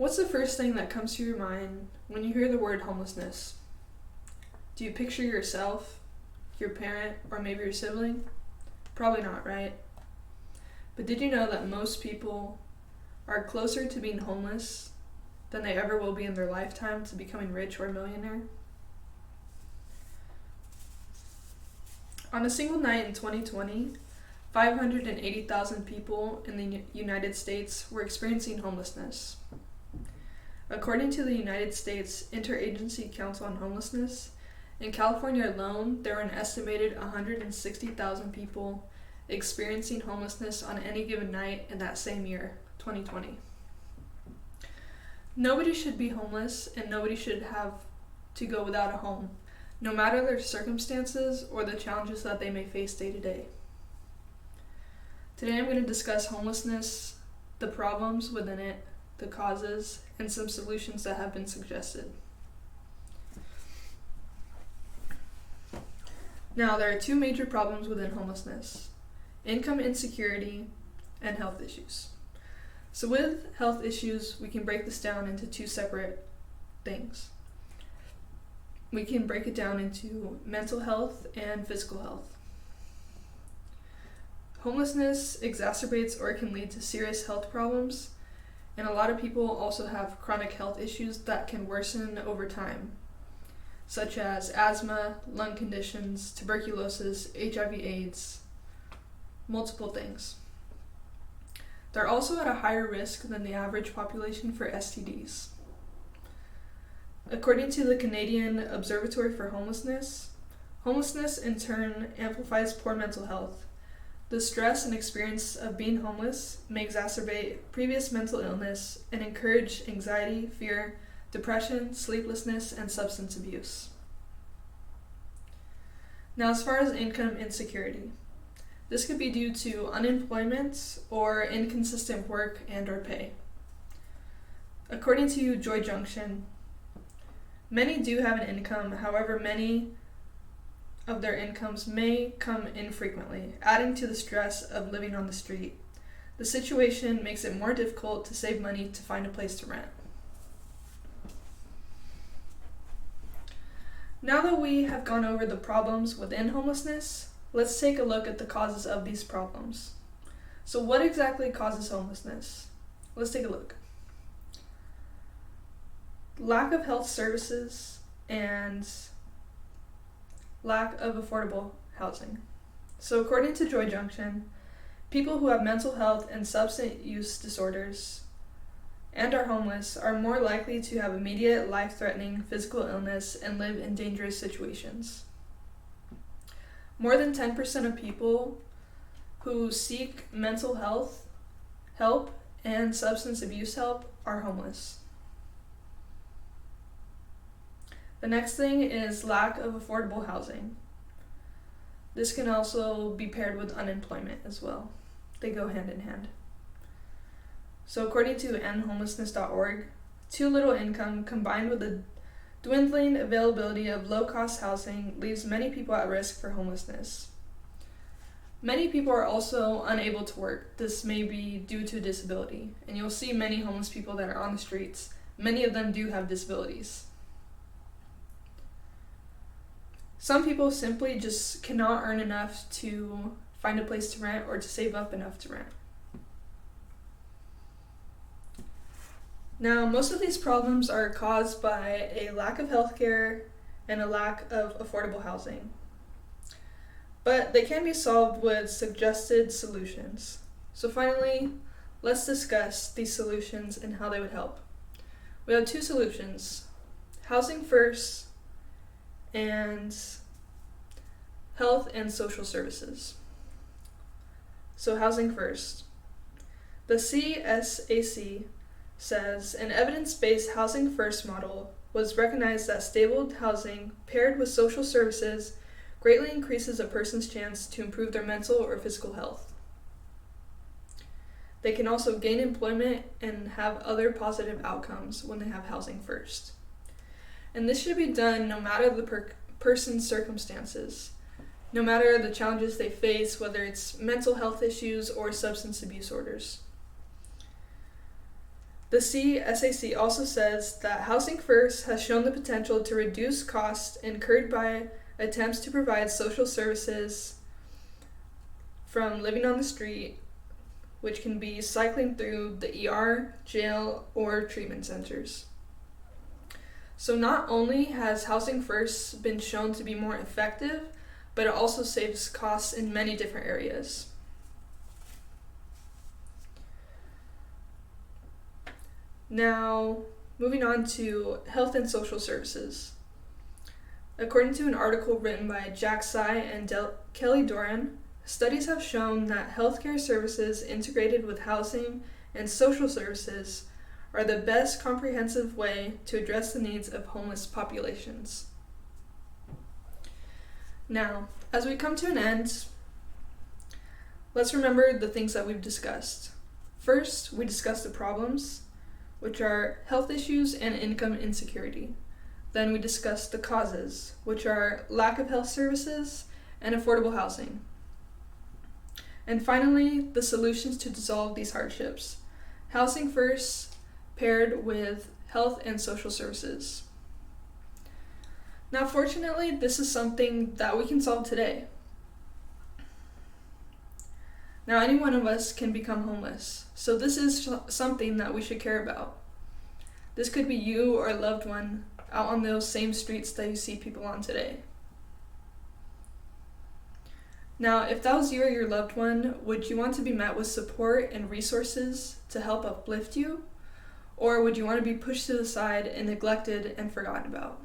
What's the first thing that comes to your mind when you hear the word homelessness? Do you picture yourself, your parent, or maybe your sibling? Probably not, right? But did you know that most people are closer to being homeless than they ever will be in their lifetime to becoming rich or a millionaire? On a single night in 2020, 580,000 people in the United States were experiencing homelessness. According to the United States Interagency Council on Homelessness, in California alone, there were an estimated 160,000 people experiencing homelessness on any given night in that same year, 2020. Nobody should be homeless, and nobody should have to go without a home, no matter their circumstances or the challenges that they may face day to day. Today I'm going to discuss homelessness, the problems within it, the causes, and some solutions that have been suggested. Now, there are two major problems within homelessness: income insecurity and health issues. So with health issues, we can break this down into two separate things. We can break it down into mental health and physical health. Homelessness exacerbates or can lead to serious health problems, and a lot of people also have chronic health issues that can worsen over time, such as asthma, lung conditions, tuberculosis, HIV/AIDS, multiple things. They're also at a higher risk than the average population for STDs. According to the Canadian Observatory for Homelessness, homelessness in turn amplifies poor mental health. The stress and experience of being homeless may exacerbate previous mental illness and encourage anxiety, fear, depression, sleeplessness, and substance abuse. Now, as far as income insecurity, this could be due to unemployment or inconsistent work and/or pay. According to Joy Junction, many do have an income, however, many of their incomes may come infrequently, adding to the stress of living on the street. The situation makes it more difficult to save money to find a place to rent. Now that we have gone over the problems within homelessness, let's take a look at the causes of these problems. So what exactly causes homelessness? Let's take a look. Lack of health services and lack of affordable housing. So according to Joy Junction, people who have mental health and substance use disorders and are homeless are more likely to have immediate life-threatening physical illness and live in dangerous situations. More than 10% of people who seek mental health help and substance abuse help are homeless. The next thing is lack of affordable housing. This can also be paired with unemployment as well. They go hand in hand. So according to endhomelessness.org, too little income combined with the dwindling availability of low-cost housing leaves many people at risk for homelessness. Many people are also unable to work. This may be due to a disability, and you'll see many homeless people that are on the streets. Many of them do have disabilities. Some people simply just cannot earn enough to find a place to rent or to save up enough to rent. Now, most of these problems are caused by a lack of healthcare and a lack of affordable housing. But they can be solved with suggested solutions. So finally, let's discuss these solutions and how they would help. We have two solutions: housing first and health and social services. So housing first. The CSAC says an evidence-based housing first model was recognized that stable housing paired with social services greatly increases a person's chance to improve their mental or physical health. They can also gain employment and have other positive outcomes when they have housing first. And this should be done no matter the person's circumstances, no matter the challenges they face, whether it's mental health issues or substance abuse disorders. The CSAC also says that Housing First has shown the potential to reduce costs incurred by attempts to provide social services from living on the street, which can be cycling through the ER, jail, or treatment centers. So not only has Housing First been shown to be more effective, but it also saves costs in many different areas. Now, moving on to health and social services. According to an article written by Jack Tsai and Kelly Doran, studies have shown that healthcare services integrated with housing and social services are the best comprehensive way to address the needs of homeless populations. Now, as we come to an end, let's remember the things that we've discussed. First, we discussed the problems, which are health issues and income insecurity. Then we discussed the causes, which are lack of health services and affordable housing. And finally, the solutions to dissolve these hardships. Housing First paired with health and social services. Now, fortunately, this is something that we can solve today. Now, any one of us can become homeless, so this is something that we should care about. This could be you or a loved one out on those same streets that you see people on today. Now, if that was you or your loved one, would you want to be met with support and resources to help uplift you? Or would you want to be pushed to the side and neglected and forgotten about?